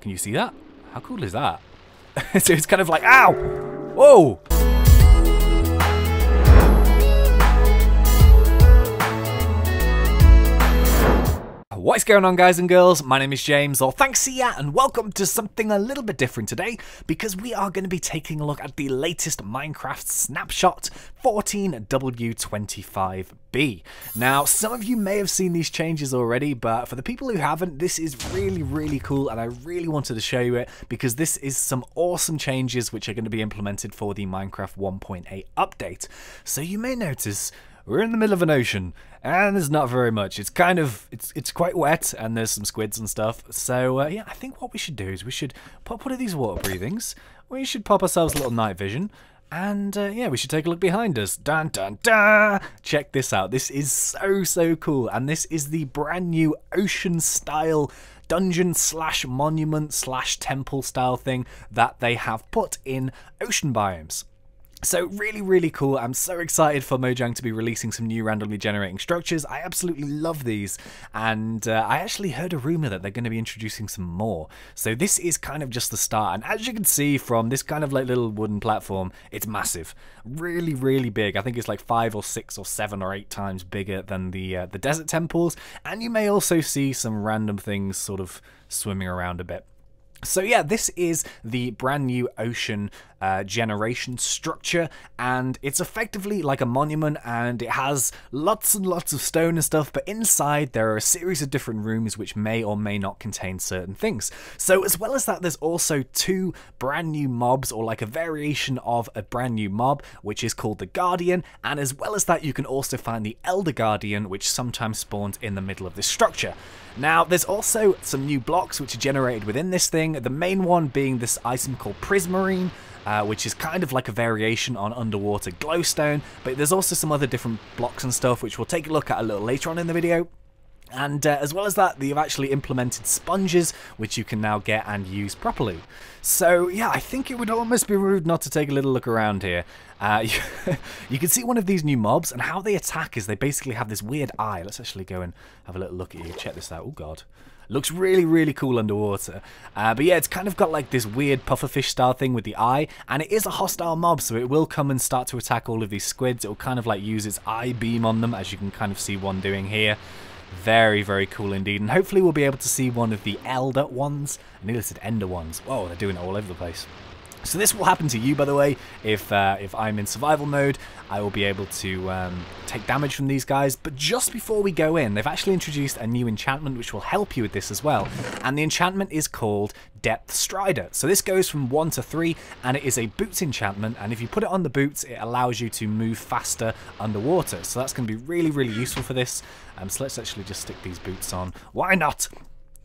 Can you see that? How cool is that? So it's kind of like, ow! Whoa! What's going on, guys and girls? My name is James, or ThnxCya, and welcome to something a little bit different today, because we are going to be taking a look at the latest Minecraft Snapshot 14w25b. Now, some of you may have seen these changes already, but for the people who haven't, this is really cool, and I really wanted to show you it, because this is some awesome changes which are going to be implemented for the Minecraft 1.8 update. So you may notice we're in the middle of an ocean, and there's not very much. It's kind of, it's quite wet, and there's some squids and stuff. So, yeah, I think what we should do is we should pop one of these water breathings. We should pop ourselves a little night vision. And, yeah, we should take a look behind us. Dun, dun, dun! Check this out. This is so cool. And this is the brand new ocean-style dungeon slash monument slash temple style thing that they have put in ocean biomes. So really cool. I'm so excited for Mojang to be releasing some new randomly generating structures. I absolutely love these, and I actually heard a rumor that they're going to be introducing some more. So this is kind of just the start, and as you can see from this kind of like little wooden platform, it's massive, really big. I think it's like 5 or 6 or 7 or 8 times bigger than the desert temples, and you may also see some random things sort of swimming around a bit. So yeah, this is the brand new ocean generation structure, and it's effectively like a monument, and it has lots and lots of stone and stuff, but inside there are a series of different rooms which may or may not contain certain things. So as well as that, there's also 2 brand new mobs, or like a variation of a brand new mob, which is called the Guardian, and as well as that you can also find the Elder Guardian, which sometimes spawns in the middle of this structure. Now, there's also some new blocks which are generated within this thing, the main one being this item called Prismarine, which is kind of like a variation on underwater glowstone, but there's also some other different blocks and stuff which we'll take a look at a little later on in the video. And as well as that, they've actually implemented sponges, which you can now get and use properly. So yeah, I think it would almost be rude not to take a little look around here. You can see one of these new mobs, and how they attack is they basically have this weird eye. Let's actually go and have a little look at you. Check this out. Oh god. Looks really cool underwater. But yeah, it's kind of got like this weird pufferfish style thing with the eye, and it is a hostile mob, so it will come and start to attack all of these squids. It will kind of like use its eye beam on them, as you can kind of see one doing here. Very cool indeed, and hopefully we'll be able to see one of the elder ones. I nearly said ender ones. Whoa, they're doing it all over the place. So this will happen to you, by the way. If I'm in survival mode, I will be able to take damage from these guys. But just before we go in, they've actually introduced a new enchantment which will help you with this as well. And the enchantment is called Depth Strider. So this goes from 1 to 3, and it is a boots enchantment. And if you put it on the boots, it allows you to move faster underwater. So that's going to be really useful for this. So let's actually just stick these boots on. Why not?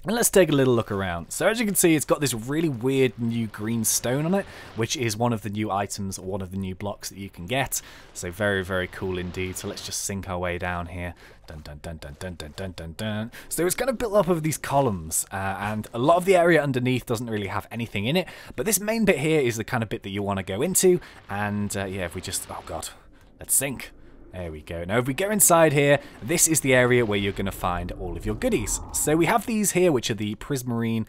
And let's take a little look around. So as you can see, it's got this really weird new green stone on it, which is one of the new items, or one of the new blocks that you can get. So very cool indeed. So let's just sink our way down here. Dun. So it's kind of built up of these columns, and a lot of the area underneath doesn't really have anything in it. But this main bit here is the kind of bit that you want to go into. And yeah, if we just, oh god, let's sink. There we go. Now if we go inside here, this is the area where you're going to find all of your goodies. So we have these here, which are the Prismarine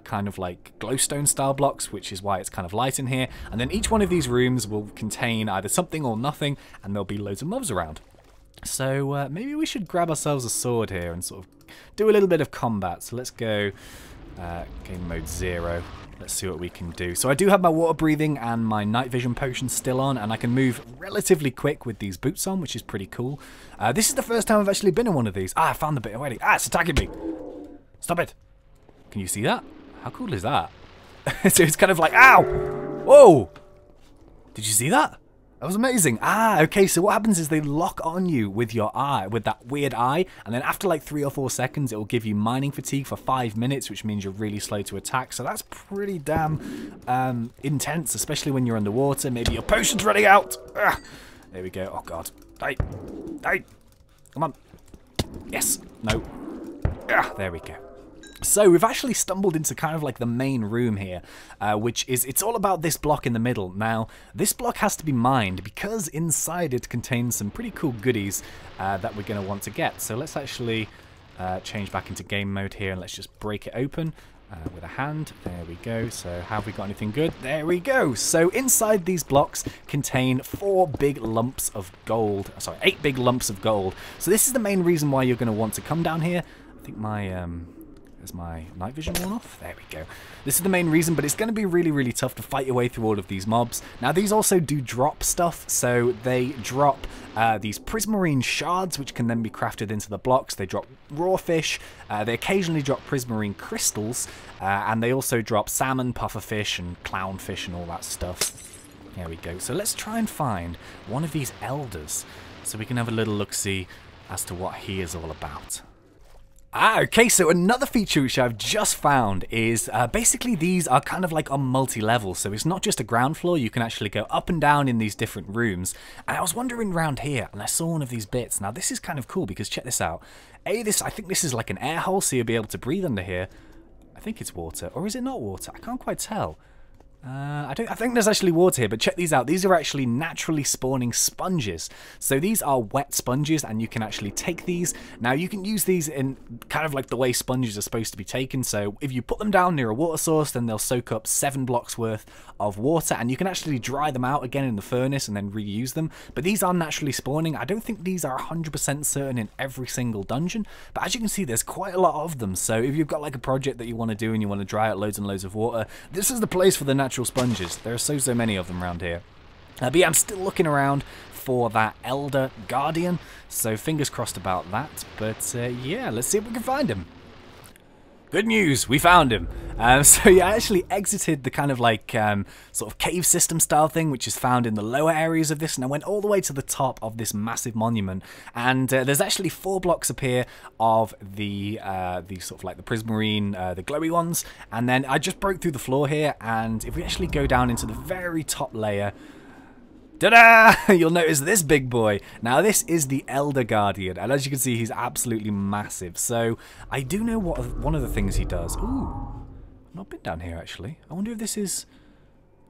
kind of like glowstone style blocks, which is why it's kind of light in here. And then each one of these rooms will contain either something or nothing, and there'll be loads of mobs around. So maybe we should grab ourselves a sword here and sort of do a little bit of combat. So let's go game mode 0. Let's see what we can do. So I do have my water breathing and my night vision potion still on, and I can move relatively quick with these boots on, which is pretty cool. This is the first time I've actually been in one of these. I found the bit already. It's attacking me. Stop it. Can you see that? How cool is that? So it's kind of like, ow! Whoa! Did you see that? That was amazing. Okay, so what happens is they lock on you with your eye, with that weird eye, and then after like 3 or 4 seconds, it will give you mining fatigue for 5 minutes, which means you're really slow to attack. So that's pretty damn intense, especially when you're underwater. Maybe your potion's running out. There we go. Oh god. Hey. Come on. Yes. No. There we go. So we've actually stumbled into kind of like the main room here, which is, it's all about this block in the middle. Now, this block has to be mined because inside it contains some pretty cool goodies that we're going to want to get. So let's actually change back into game mode here, and let's just break it open. with a hand. There we go. So have we got anything good? There we go. So inside these blocks contain 4 big lumps of gold. Sorry, 8 big lumps of gold. So this is the main reason why you're going to want to come down here. I think my is my night vision worn off? There we go. This is the main reason, but it's going to be really, really tough to fight your way through all of these mobs. Now, these also do drop stuff, so they drop these prismarine shards, which can then be crafted into the blocks. They drop raw fish. They occasionally drop prismarine crystals, and they also drop salmon, pufferfish, and clownfish, and all that stuff. There we go. So let's try and find one of these elders, so we can have a little look-see as to what he is all about. Okay, so another feature which I've just found is basically these are kind of like on multi-level, so it's not just a ground floor, you can actually go up and down in these different rooms. And I was wandering around here and I saw one of these bits. Now this is kind of cool because check this out. I think this is like an air hole, so you'll be able to breathe under here. I think it's water, or is it not water? I can't quite tell. I think there's actually water here, but check these out. These are actually naturally spawning sponges. So these are wet sponges, and you can actually take these. Now, you can use these in kind of like the way sponges are supposed to be taken. So if you put them down near a water source, then they'll soak up 7 blocks worth of water, and you can actually dry them out again in the furnace and then reuse them. But these are naturally spawning. I don't think these are 100% certain in every single dungeon, but as you can see, there's quite a lot of them. So if you've got like a project that you want to do and you want to dry out loads and loads of water, this is the place for the natural sponges. There are so many of them around here. But yeah, I'm still looking around for that Elder Guardian, so fingers crossed about that. But yeah, let's see if we can find him. Good news, we found him. So yeah, I actually exited the kind of like sort of cave system style thing, which is found in the lower areas of this, and I went all the way to the top of this massive monument. And there's actually 4 blocks up here of the sort of like the prismarine, the glowy ones. And then I just broke through the floor here, and if we actually go down into the very top layer, ta-da! You'll notice this big boy. Now, this is the Elder Guardian, and as you can see, he's absolutely massive. So, I do know what one of the things he does. Ooh, I've not been down here, actually. I wonder if this is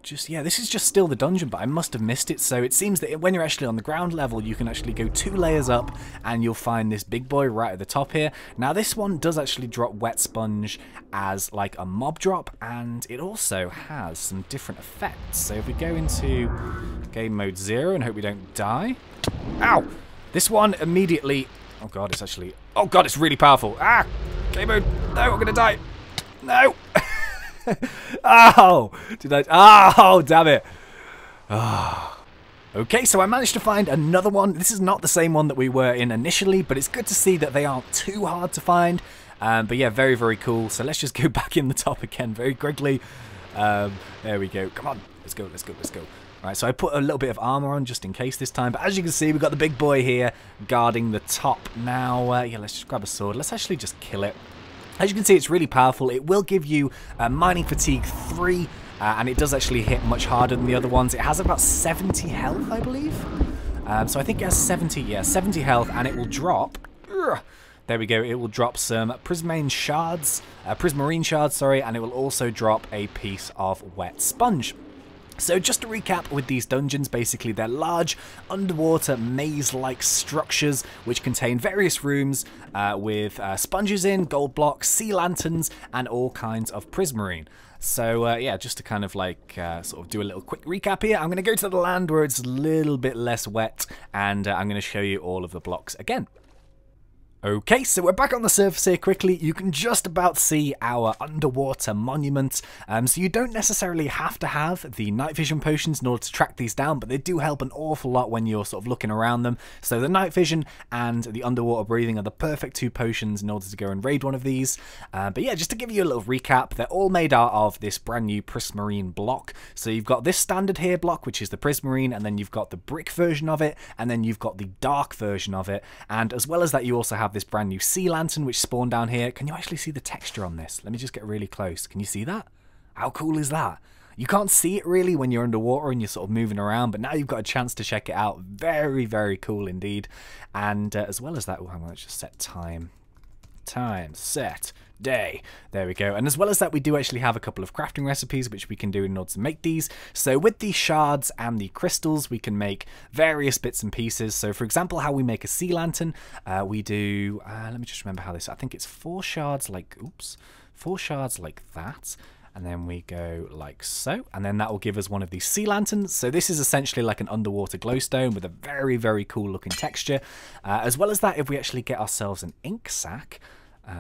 just... Yeah, this is just still the dungeon, but I must have missed it. So, it seems that when you're actually on the ground level, you can actually go 2 layers up, and you'll find this big boy right at the top here. Now, this one does actually drop wet sponge as like a mob drop, and it also has some different effects. So, if we go into game mode 0 and hope we don't die. Ow! This one immediately... Oh god, it's actually... Oh god, it's really powerful. Ah! Game mode... No, I'm gonna die. No! Oh! Did I... Oh, damn it. Oh. Okay, so I managed to find another one. This is not the same one that we were in initially, but it's good to see that they aren't too hard to find. But yeah, very, very cool. So let's just go back in the top again very quickly. There we go. Come on. Let's go, let's go, let's go. Right, so I put a little bit of armor on just in case this time. But as you can see, we've got the big boy here guarding the top. Now, yeah, let's just grab a sword. Let's actually just kill it. As you can see, it's really powerful. It will give you Mining Fatigue 3, and it does actually hit much harder than the other ones. It has about 70 health, I believe. So I think it has 70 health, and it will drop... There we go. It will drop some prismarine shards, and it will also drop a piece of wet sponge. So just to recap with these dungeons, basically they're large underwater maze-like structures which contain various rooms with sponges in, gold blocks, sea lanterns, and all kinds of prismarine. So yeah, just to kind of like sort of do a little quick recap here, I'm going to go to the land where it's a little bit less wet, and I'm going to show you all of the blocks again. Okay, so we're back on the surface here quickly. You can just about see our underwater monument. So you don't necessarily have to have the night vision potions in order to track these down, but they do help an awful lot when you're sort of looking around them. So the night vision and the underwater breathing are the perfect 2 potions in order to go and raid one of these. But yeah, just to give you a little recap, they're all made out of this brand new prismarine block. So you've got this standard here block, which is the prismarine, and then you've got the brick version of it, and then you've got the dark version of it. And as well as that, you also have this brand new sea lantern which spawned down here. Can you actually see the texture on this? Let me just get really close. Can you see that? How cool is that? You can't see it really when you're underwater and you're sort of moving around, but now you've got a chance to check it out. Very, very cool indeed. And as well as that, oh, hang on, let's just set time. Time, set, day. There we go. And as well as that, we do actually have a couple of crafting recipes which we can do in order to make these. So with the shards and the crystals, we can make various bits and pieces. So for example, how we make a sea lantern, we do, let me just remember how this, I think it's 4 shards, like, oops, 4 shards like that. And then we go like so, and then that will give us one of these sea lanterns. So this is essentially like an underwater glowstone with a very, very cool looking texture. As well as that, if we actually get ourselves an ink sac,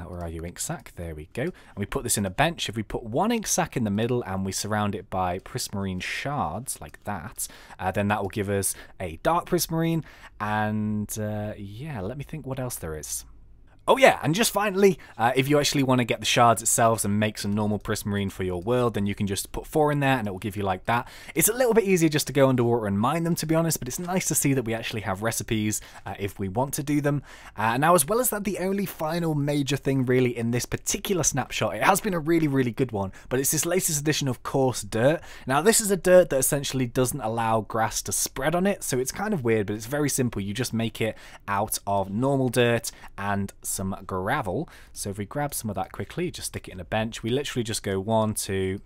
where are you, ink sac? There we go. And we put this in a bench. If we put one ink sac in the middle and we surround it by prismarine shards like that, then that will give us a dark prismarine. And yeah, let me think what else there is. Oh yeah, and just finally, if you actually want to get the shards itself and make some normal prismarine for your world, then you can just put 4 in there and it will give you like that. It's a little bit easier just to go underwater and mine them, to be honest, but it's nice to see that we actually have recipes if we want to do them. Now, as well as that, the only final major thing really in this particular snapshot, it has been a really, really good one, but it's this latest edition of coarse dirt. Now, this is a dirt that essentially doesn't allow grass to spread on it, so it's kind of weird, but it's very simple. You just make it out of normal dirt and some gravel. So if we grab some of that quickly, just stick it in a bench, we literally just go 1, 2,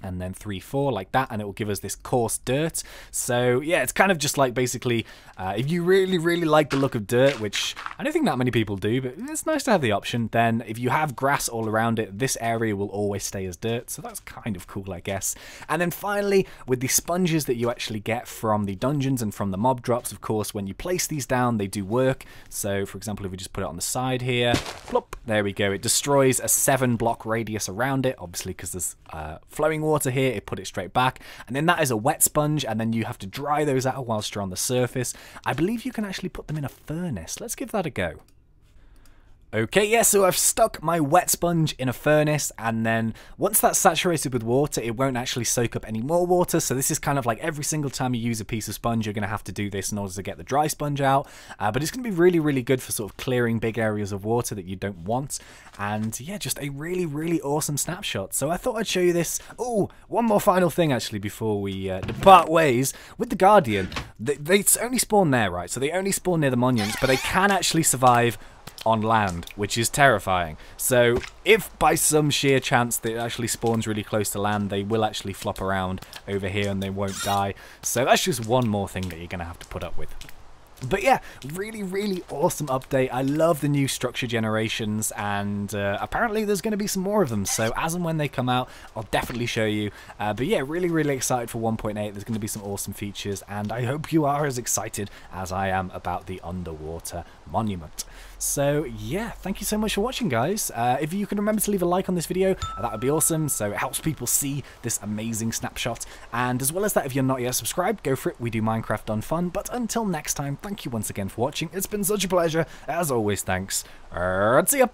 and then 3, 4 like that, and it will give us this coarse dirt. So yeah, it's kind of just like basically if you really, really like the look of dirt, which I don't think that many people do, but it's nice to have the option, then if you have grass all around it, this area will always stay as dirt. So that's kind of cool, I guess. And then finally, with the sponges that you actually get from the dungeons and from the mob drops, of course, when you place these down, they do work. So for example, if we just put it on the side here, plop, there we go. It destroys a 7-block radius around it, obviously because there's flowing water here, it put it straight back. And then that is a wet sponge, and then you have to dry those out whilst you're on the surface. I believe you can actually put them in a furnace. Let's give that a go. Okay, yeah, so I've stuck my wet sponge in a furnace, and then once that's saturated with water, it won't actually soak up any more water. So this is kind of like every single time you use a piece of sponge, you're going to have to do this in order to get the dry sponge out. But it's going to be really, really good for sort of clearing big areas of water that you don't want. And yeah, just a really, really awesome snapshot. So I thought I'd show you this. Oh, one more final thing actually before we depart ways. With the Guardian, they only spawn there, right? So they only spawn near the monuments, but they can actually survive on land, which is terrifying. So if by some sheer chance it actually spawns really close to land, they will actually flop around over here and they won't die. So that's just one more thing that you're going to have to put up with. But yeah, really, really awesome update. I love the new structure generations, and apparently there's going to be some more of them. So as and when they come out, I'll definitely show you. But yeah, really, really excited for 1.8. There's going to be some awesome features, and I hope you are as excited as I am about the underwater monument. So yeah, thank you so much for watching, guys. If you can remember to leave a like on this video, that would be awesome. So it helps people see this amazing snapshot. And as well as that, if you're not yet subscribed, go for it. We do Minecraft done fun. But until next time, thank you once again for watching. It's been such a pleasure. As always, thanks. See ya.